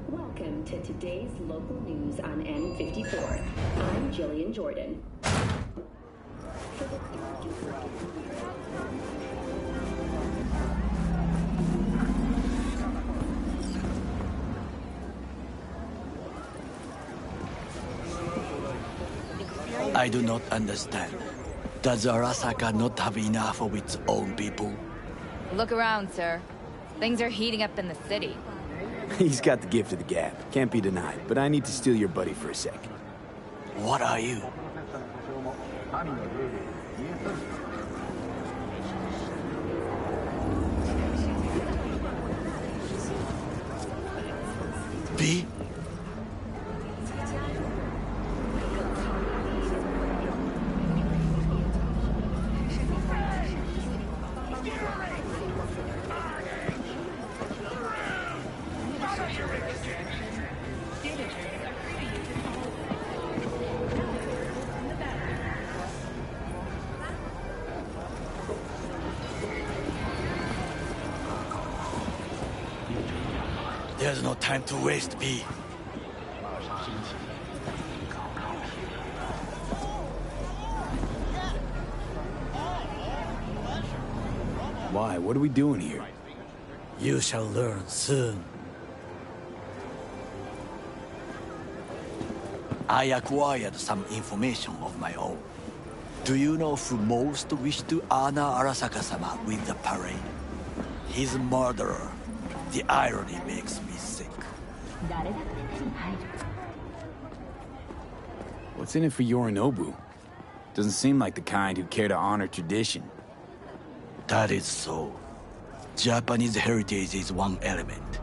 Welcome to today's local news on N54. I'm Jillian Jordan. I do not understand. Does Arasaka not have enough of its own people? Look around, sir. Things are heating up in the city. He's got the gift of the gab. Can't be denied, but I need to steal your buddy for a sec. What are you? B? There's no time to waste, B. Why? What are we doing here? You shall learn soon. I acquired some information of my own. Do you know who most wished to honor Arasaka-sama with the parade? His murderer. The irony makes me sick. What's in it for Yorinobu? Doesn't seem like the kind who care to honor tradition. That is so. Japanese heritage is one element.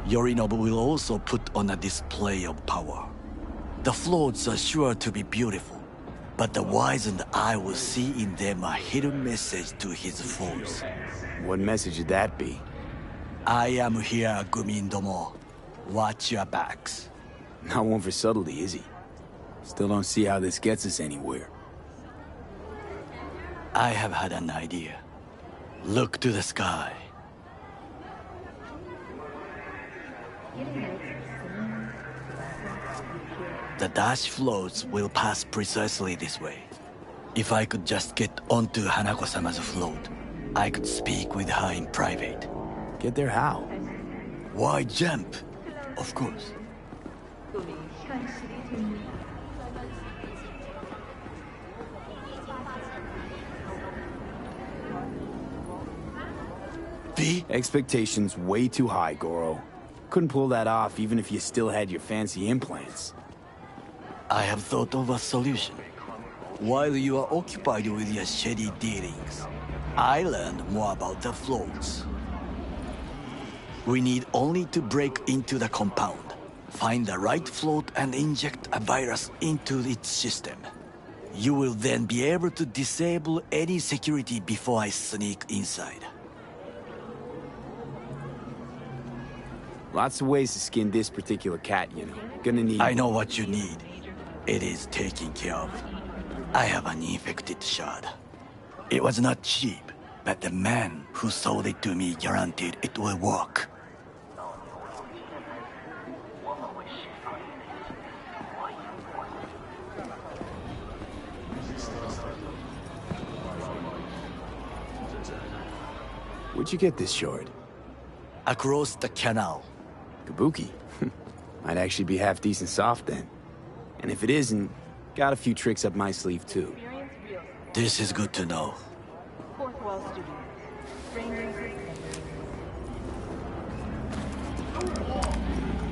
Yorinobu will also put on a display of power. The floats are sure to be beautiful, but the wizened eye will see in them a hidden message to his foes. What message would that be? I am here, Gumin-domo. Watch your backs. Not one for subtlety, is he? Still don't see how this gets us anywhere. I have had an idea. Look to the sky. The dash floats will pass precisely this way. If I could just get onto Hanako-sama's float, I could speak with her in private. Get there how? Why jump? Of course. V? Expectations way too high, Goro. Couldn't pull that off even if you still had your fancy implants. I have thought of a solution. While you are occupied with your shady dealings, I learned more about the floats. We need only to break into the compound, find the right float and inject a virus into its system. You will then be able to disable any security before I sneak inside. Lots of ways to skin this particular cat, you know. Gonna need... I know what you need. It is taken care of. I have an infected shard. It was not cheap, but the man who sold it to me guaranteed it will work. Where'd you get this shard? Across the canal. Kabuki. Might actually be half decent soft then. And if it isn't, got a few tricks up my sleeve too. This is good to know. Fourth Wall Studio.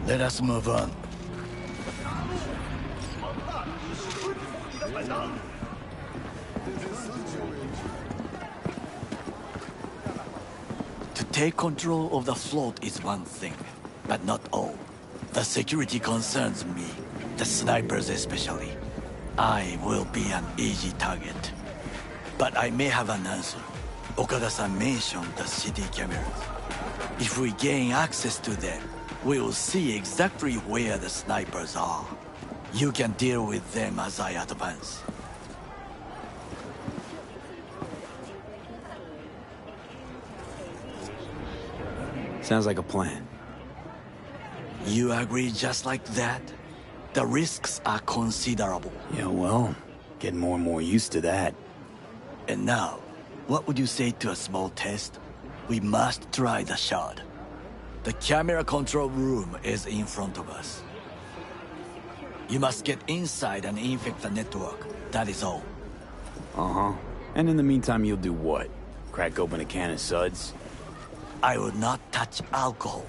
Let us move on. To take control of the float is one thing, but not all. The security concerns me, the snipers especially. I will be an easy target. But I may have an answer. Okada-san mentioned the city cameras. If we gain access to them, we will see exactly where the snipers are. You can deal with them as I advance. Sounds like a plan. You agree just like that? The risks are considerable. Yeah, well, getting more and more used to that. And now, what would you say to a small test? We must try the shard. The camera control room is in front of us. You must get inside and infect the network. That is all. Uh-huh. And in the meantime, you'll do what? Crack open a can of suds? I will not touch alcohol.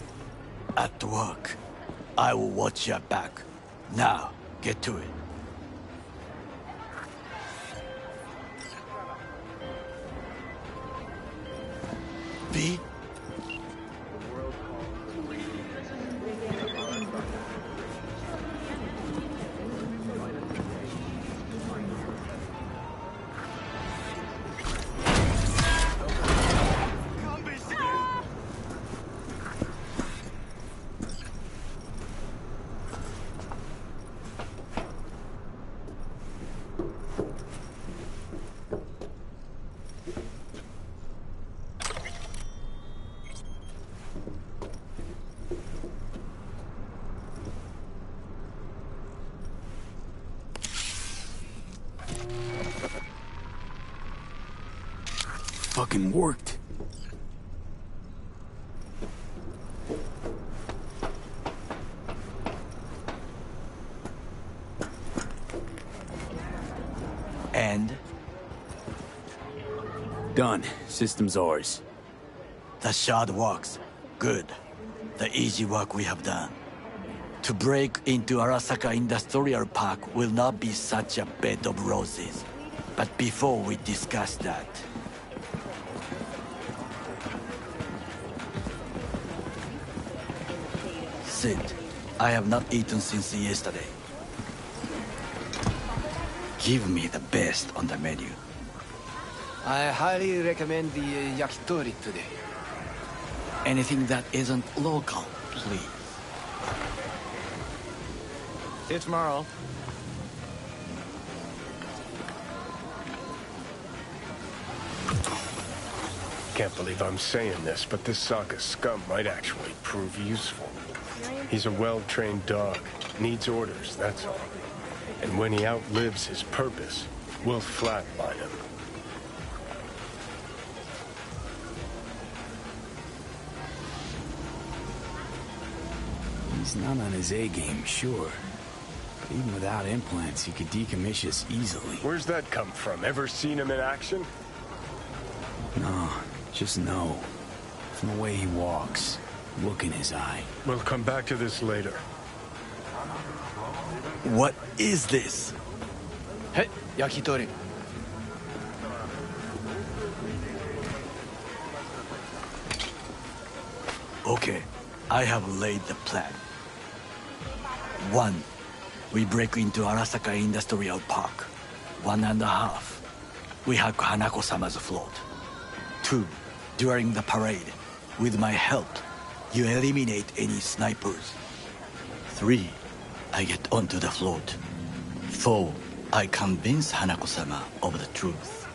At work, I will watch your back. Now, get to it. V? Fucking worked. And? Done. System's ours. The shard works. Good. The easy work we have done. To break into Arasaka Industrial Park will not be such a bed of roses. But before we discuss that... Sit. I have not eaten since yesterday. Give me the best on the menu. I highly recommend the yakitori today. Anything that isn't local, please. See you tomorrow. Can't believe I'm saying this, but this Saka scum might actually prove useful. He's a well-trained dog. Needs orders, that's all. And when he outlives his purpose, we'll flatline him. He's not on his A-game, sure. But even without implants, he could decommission us easily. Where's that come from? Ever seen him in action? No, just know. From the way he walks, look in his eye. We'll come back to this later. What is this? Hey, yakitori. Okay, I have laid the plan. 1. We break into Arasaka Industrial Park. 1.5. We hack Hanako-sama's float. 2. During the parade, with my help, You eliminate any snipers. 3. I get onto the float. 4. I convince Hanako-sama of the truth.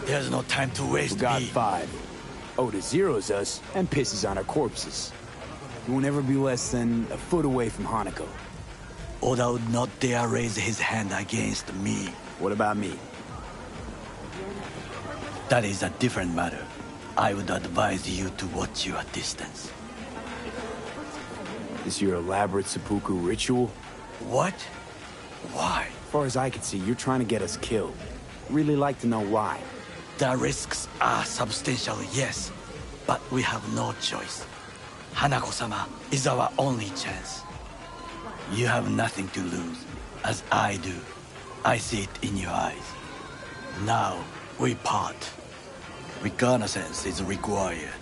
There's no time to waste. We got B. 5. Oda zeros us and pisses on our corpses. You will never be less than a foot away from Hanako. Oda would not dare raise his hand against me. What about me? That is a different matter. I would advise you to watch your distance. Is your elaborate seppuku ritual? What? Why? As far as I can see, you're trying to get us killed. Really like to know why. The risks are substantial, yes, but we have no choice. Hanako-sama is our only chance. You have nothing to lose, as I do. I see it in your eyes. Now, we part. Reconnaissance is required.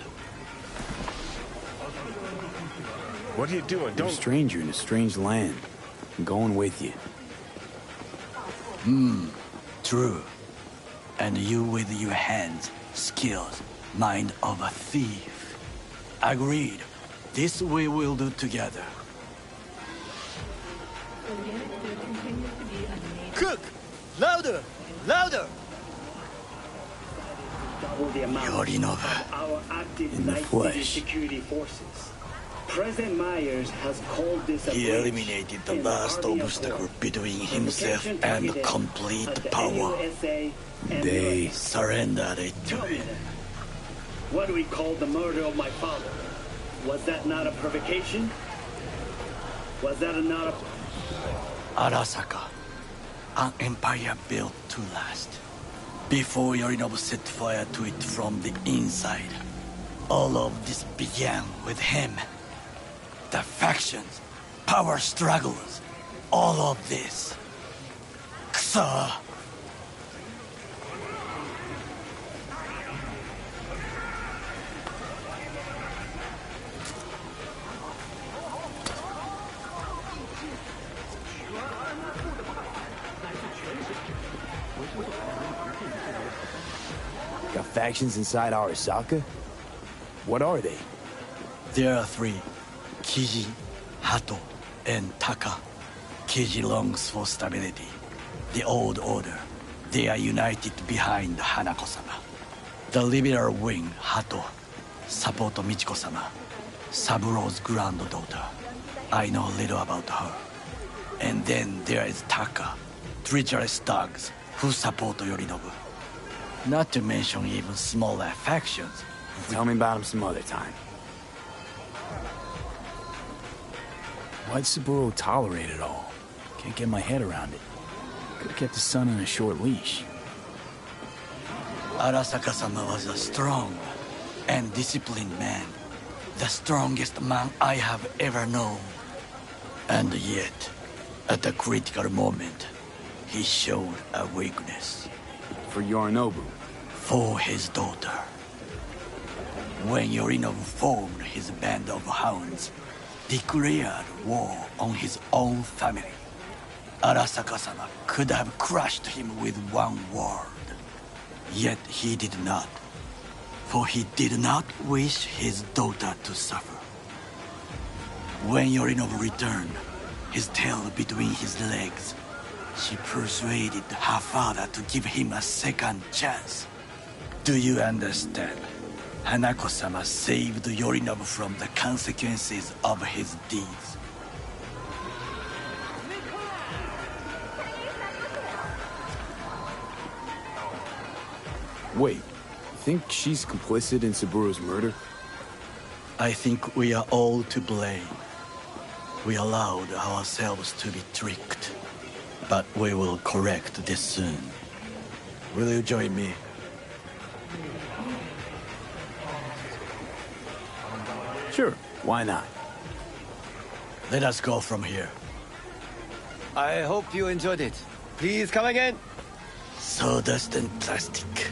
What are you doing? You're a Don't... stranger in a strange land. I'm going with you. True. And you with your hands, skills, mind of a thief. Agreed. This we will do together. Cook! Louder! Louder! Double the amount Yorinobu. of our active In the night flesh. vision security forces. President Myers has called this a He breach eliminated the in last Army of obstacle War. between himself Provocation and targeted complete at the power. NUSA and They US. Surrendered it to Tell me him. then, what do we call the murder of my father? Was that not a provocation? Was that not a... Arasaka, an empire built to last. Before Yorinobu set fire to it from the inside. All of this began with him. The factions, power struggles, all of this. Kusa! got factions inside Arasaka? What are they? There are 3. Kiji, Hato, and Taka. Kiji longs for stability. The old order. They are united behind Hanako-sama. The liberal wing, Hato, support Michiko-sama, Saburo's granddaughter. I know little about her. And then there is Taka, treacherous dogs, who support Yorinobu. Not to mention even smaller factions. Tell me about him some other time. Why'd Saburo tolerate it all? Can't get my head around it. Could've kept his son on a short leash. Arasaka-sama was a strong and disciplined man. The strongest man I have ever known. And yet, at a critical moment, he showed a weakness. For Yorinobu. For his daughter. When Yorinobu formed his band of hounds, declared war on his own family, Arasaka-sama could have crushed him with one word. Yet he did not. For he did not wish his daughter to suffer. When Yorinobu returned, his tail between his legs, she persuaded her father to give him a second chance. Do you understand? Hanako-sama saved Yorinobu from the consequences of his deeds. Wait, you think she's complicit in Saburo's murder? I think we are all to blame. We allowed ourselves to be tricked. But we will correct this soon. Will you join me? Sure, why not? Let us go from here. I hope you enjoyed it. Please come again. Sawdust and plastic.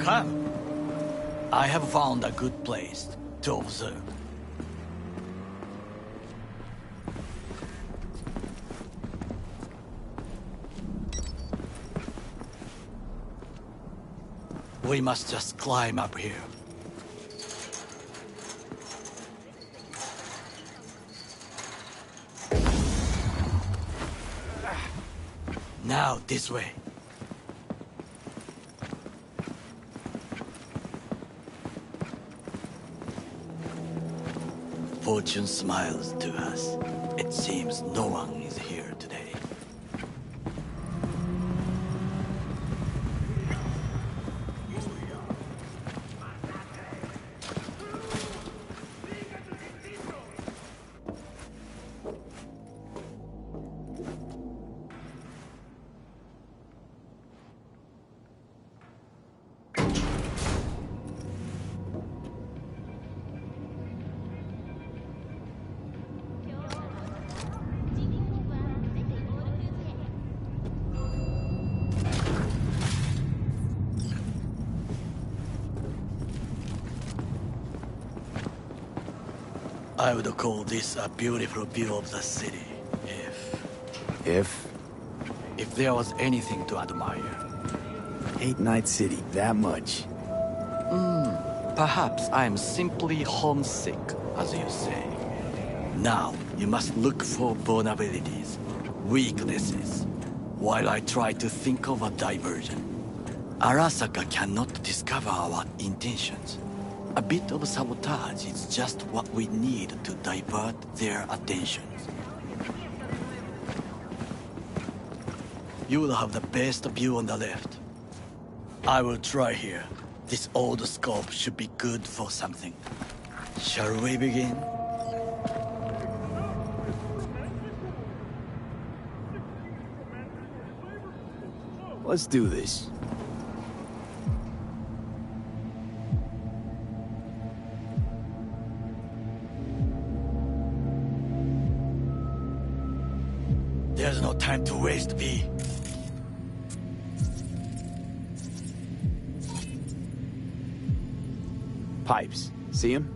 Come. I have found a good place to observe. We must just climb up here. Now, this way. Fortune smiles to us. It seems no one is here today. I would call this a beautiful view of the city, if there was anything to admire. Hate Night City that much. Perhaps I am simply homesick, as you say. Now, you must look for vulnerabilities, weaknesses, while I try to think of a diversion. Arasaka cannot discover our intentions. A bit of sabotage is just what we need to divert their attentions. You will have the best view on the left. I will try here. This old scope should be good for something. Shall we begin? Let's do this. There's no time to waste, V. Pipes. See him?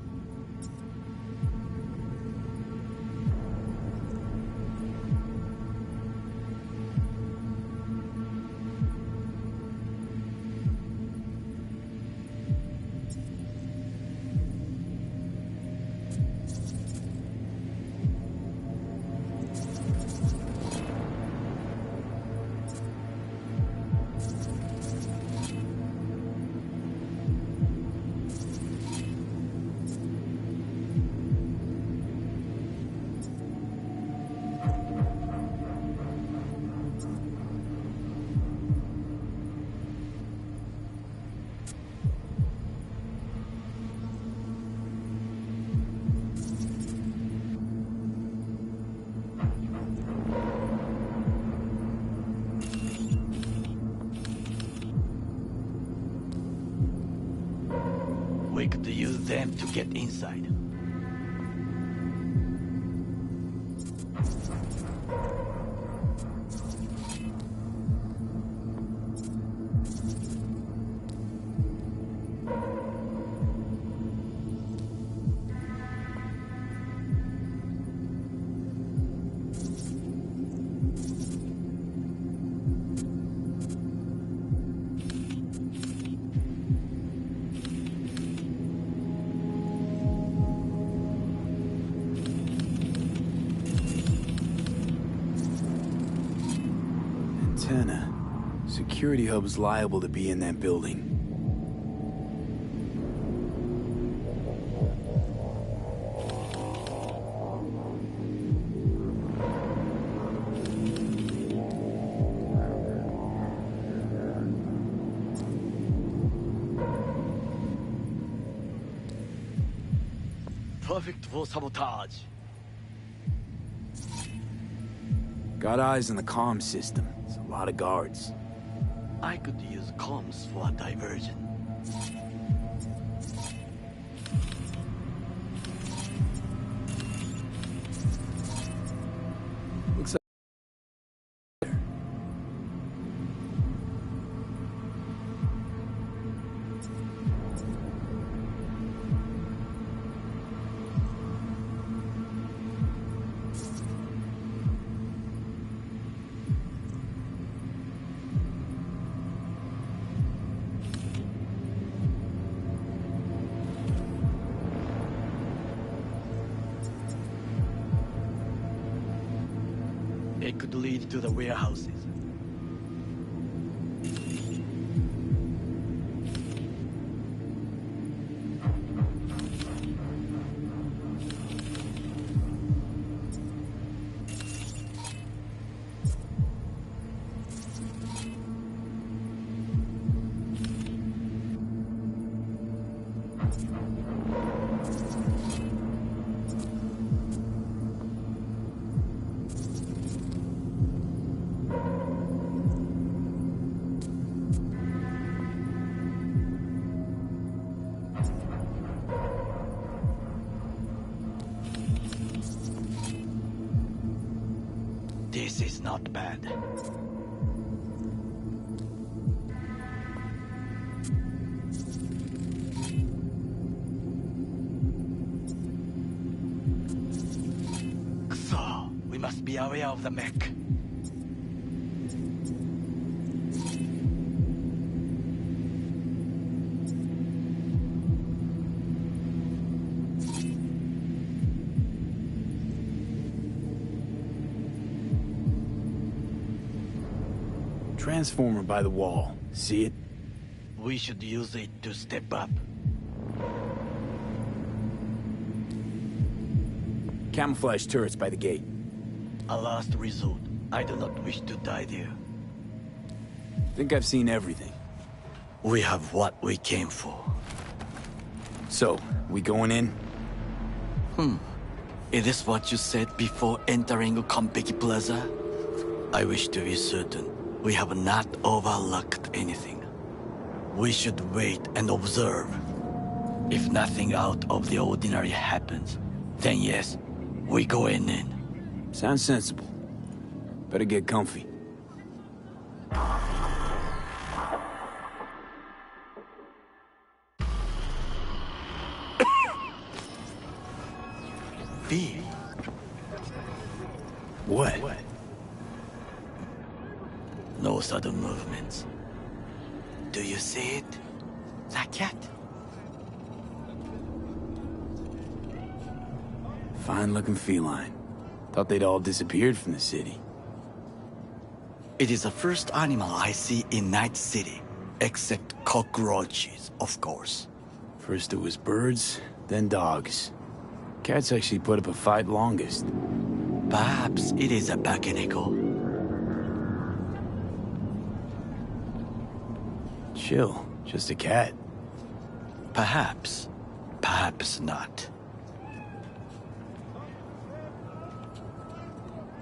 We could use them to get inside. Antenna. Security hub's liable to be in that building. Perfect for sabotage. Got eyes on the comm system. It's a lot of guards. I could use comms for a diversion. Looks like there. should lead to the warehouses. This is not bad. So, we must be aware of the mech. Transformer by the wall. See it? We should use it to step up. Camouflage turrets by the gate. A last resort. I do not wish to die there. Think I've seen everything. We have what we came for. So, we going in? Is this what you said before entering Konpeki Plaza? I wish to be certain we have not overlooked anything. We should wait and observe. If nothing out of the ordinary happens, then yes, we go in. Sounds sensible. Better get comfy. B. What? No sudden movements. Do you see it? That cat? Fine-looking feline. Thought they'd all disappeared from the city. It is the first animal I see in Night City, except cockroaches, of course. First it was birds, then dogs. Cats actually put up a fight longest. Perhaps it is a bakeneko. Chill, just a cat. Perhaps. Perhaps not.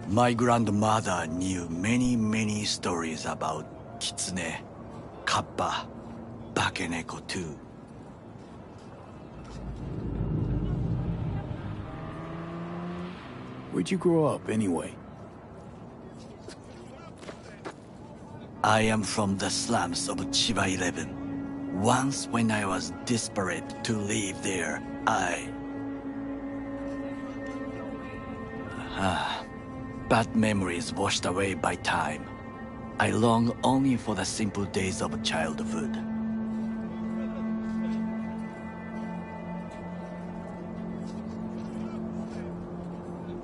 My grandmother knew many stories about kitsune, kappa, bakeneko too. Where'd you grow up, anyway? I am from the slums of Chiba 11. Once when I was desperate to live there, bad memories washed away by time. I long only for the simple days of childhood.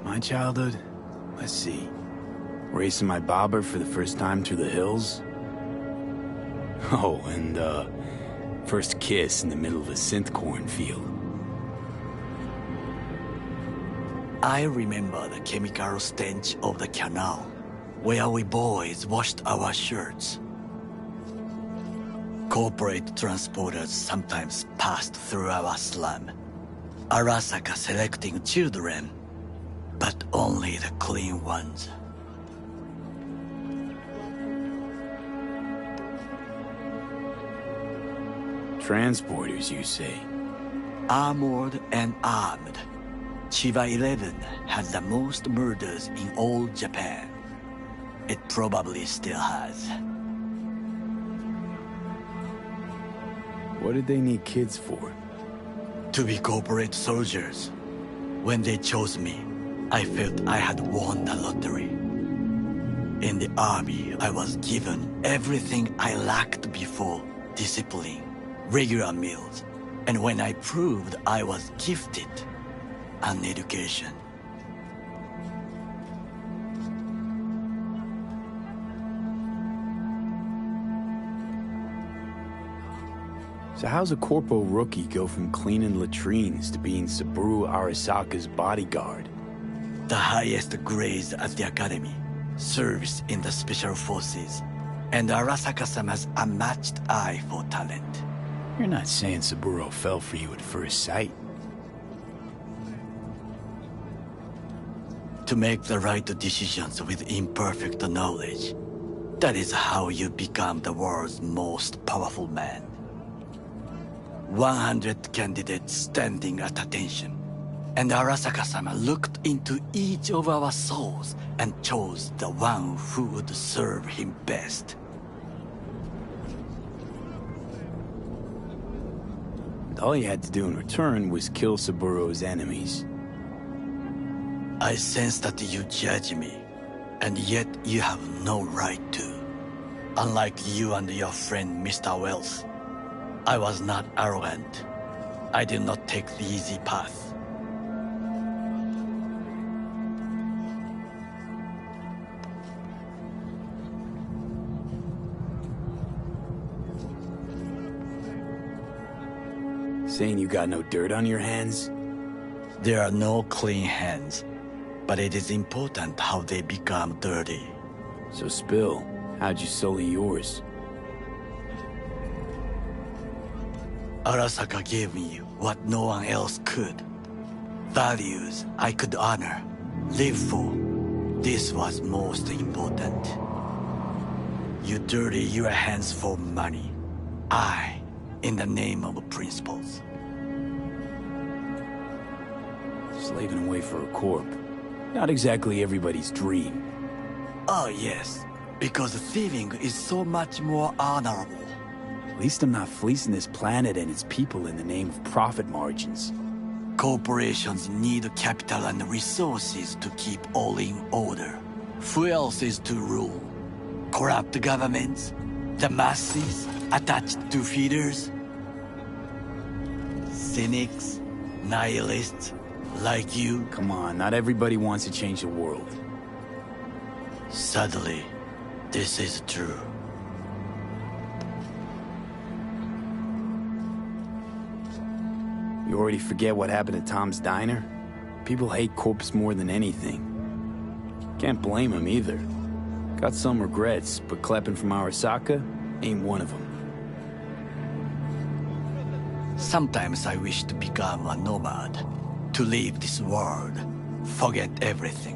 My childhood? Let's see. Racing my bobber for the first time through the hills. Oh, and, first kiss in the middle of a synth cornfield. I remember the chemical stench of the canal, where we boys washed our shirts. Corporate transporters sometimes passed through our slum, Arasaka selecting children, but only the clean ones. Transporters, you say? Armored and armed. Chiba 11 has the most murders in all Japan. It probably still has. What did they need kids for? To be corporate soldiers. When they chose me, I felt I had won the lottery. In the army, I was given everything I lacked before: discipline, regular meals, and when I proved I was gifted, an education. So how's a corpo rookie go from cleaning latrines to being Saburo Arasaka's bodyguard? The highest grades at the academy, service in the special forces, and Arasaka-sama's unmatched eye for talent. You're not saying Saburo fell for you at first sight. To make the right decisions with imperfect knowledge, that is how you become the world's most powerful man. 100 candidates standing at attention, and Arasaka-sama looked into each of our souls and chose the one who would serve him best. All you had to do in return was kill Saburo's enemies. I sense that you judge me, and yet you have no right to. Unlike you and your friend Mr. Wells, I was not arrogant. I did not take the easy path. Saying you got no dirt on your hands? There are no clean hands, but it is important how they become dirty. So spill, how'd you sully yours? Arasaka gave me what no one else could. Values I could honor, live for. This was most important. You dirty your hands for money. I, in the name of principles. Slaving away for a corp. Not exactly everybody's dream. Oh yes, because thieving is so much more honorable. At least I'm not fleecing this planet and its people in the name of profit margins. Corporations need capital and resources to keep all in order. Who else is to rule? Corrupt governments? The masses attached to feeders? Cynics? Nihilists? Like you? Come on, not everybody wants to change the world. Sadly, this is true. You already forget what happened at Tom's Diner? People hate corpse more than anything. Can't blame him either. Got some regrets, but Kleppen from Arasaka ain't one of them. Sometimes I wish to become a nomad, to leave this world, forget everything.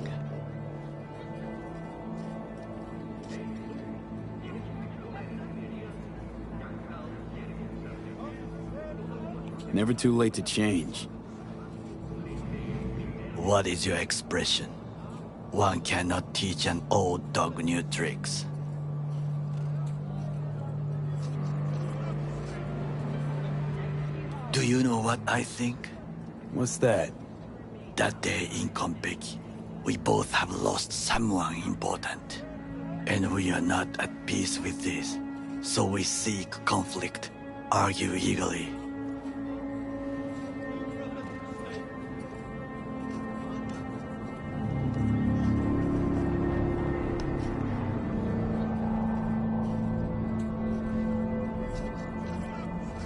Never too late to change. What is your expression? One cannot teach an old dog new tricks. Do you know what I think? What's that? That day in Konpeki, we both have lost someone important. And we are not at peace with this. So we seek conflict, argue eagerly.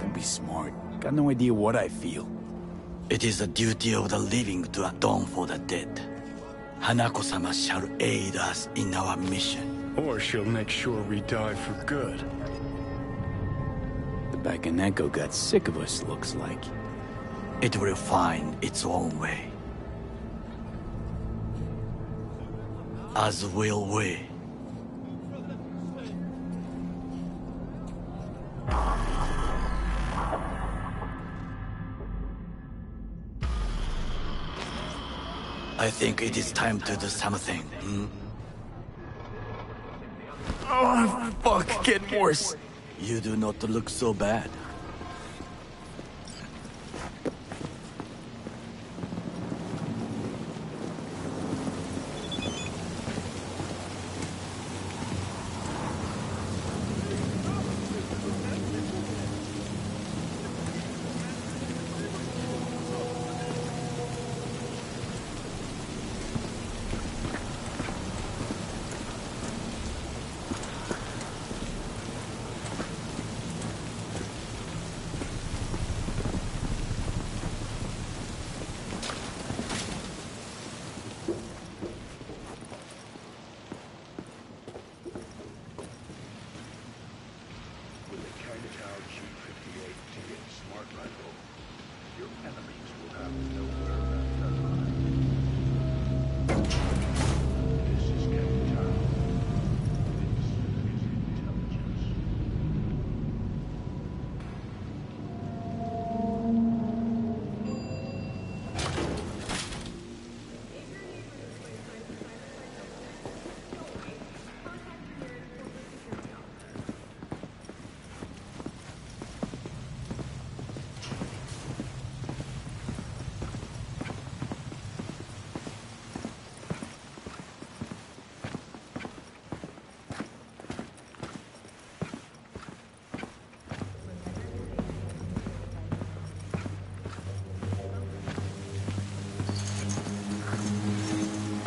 Don't be smart. Got no idea what I feel. It is the duty of the living to atone for the dead. Hanako-sama shall aid us in our mission. Or she'll make sure we die for good. The Bakaneko got sick of us, looks like. It will find its own way. As will we. I think it is time to do something. Oh, fuck, getting worse. You do not look so bad.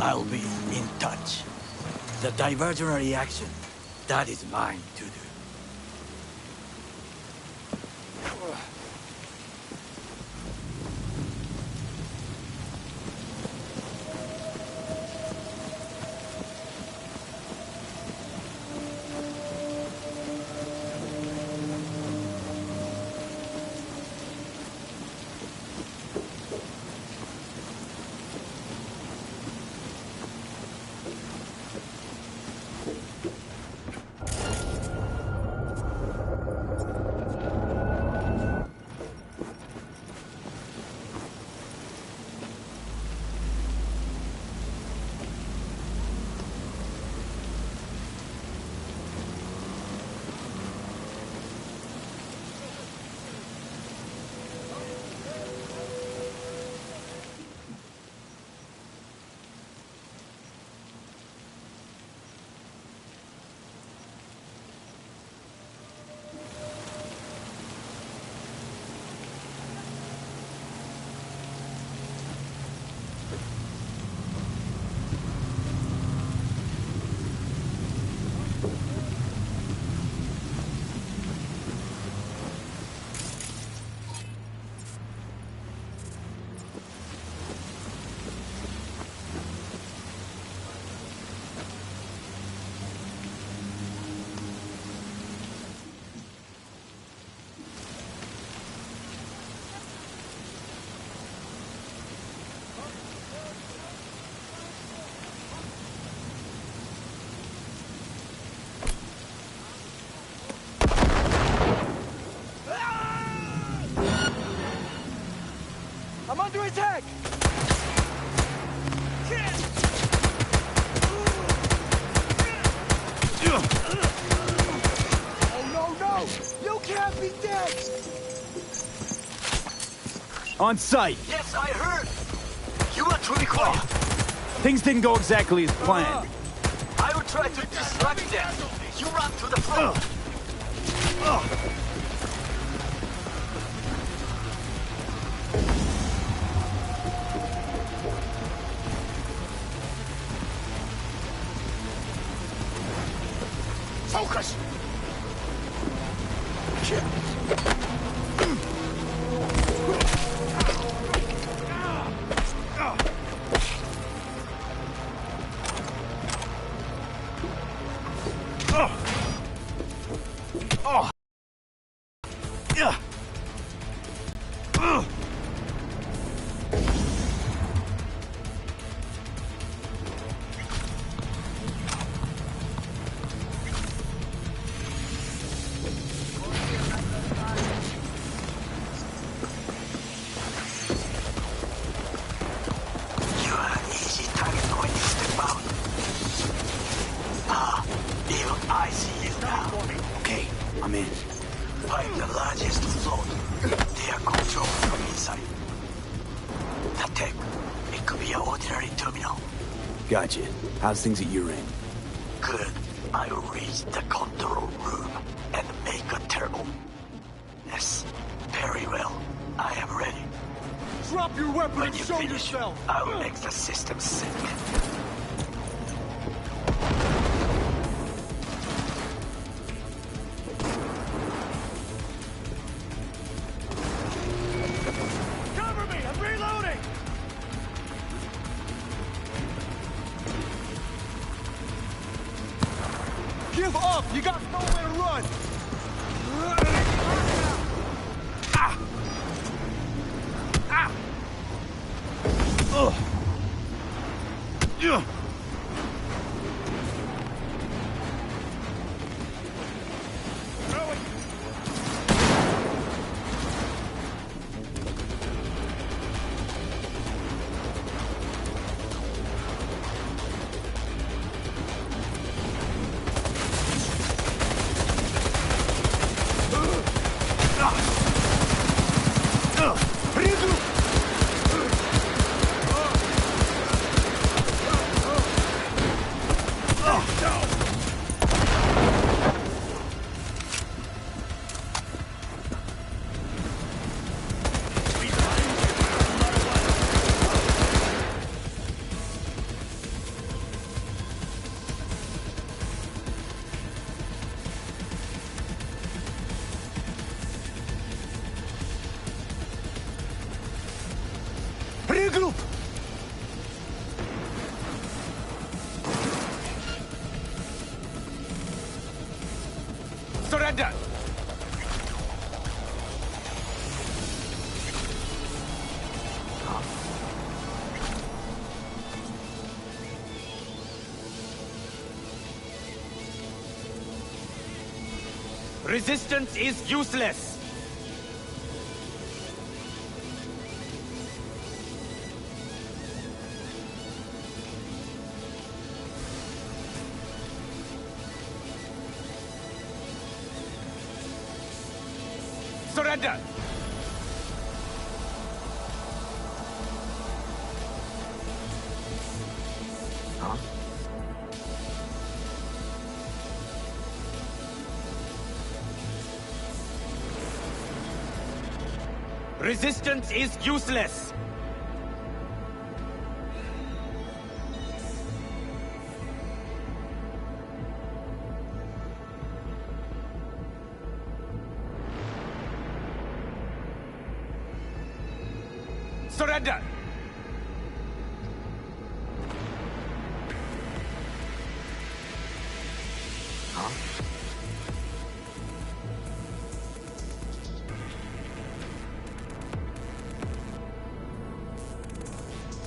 I'll be in touch. The diversionary action, that is mine to do. I'm under attack! Oh, no! You can't be dead! On sight! Yes, I heard! You are truly quiet. Things didn't go exactly as planned. I will try to distract them. You run to the front. Focus! I'm in. Find the largest float. They are controlled from inside. The tech. It could be an ordinary terminal. Gotcha. How's things at your end? Good. I will reach the control room and make a turbo. Yes, very well. I am ready. Drop your weapon When and you show finish, yourself! I will make the system sync. Cover me! I'm reloading! Give up! You got nowhere to run! Regroup! Surrender! Resistance is useless! Surrender! Huh? Resistance is useless! Surrender! Huh?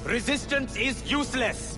Resistance is useless!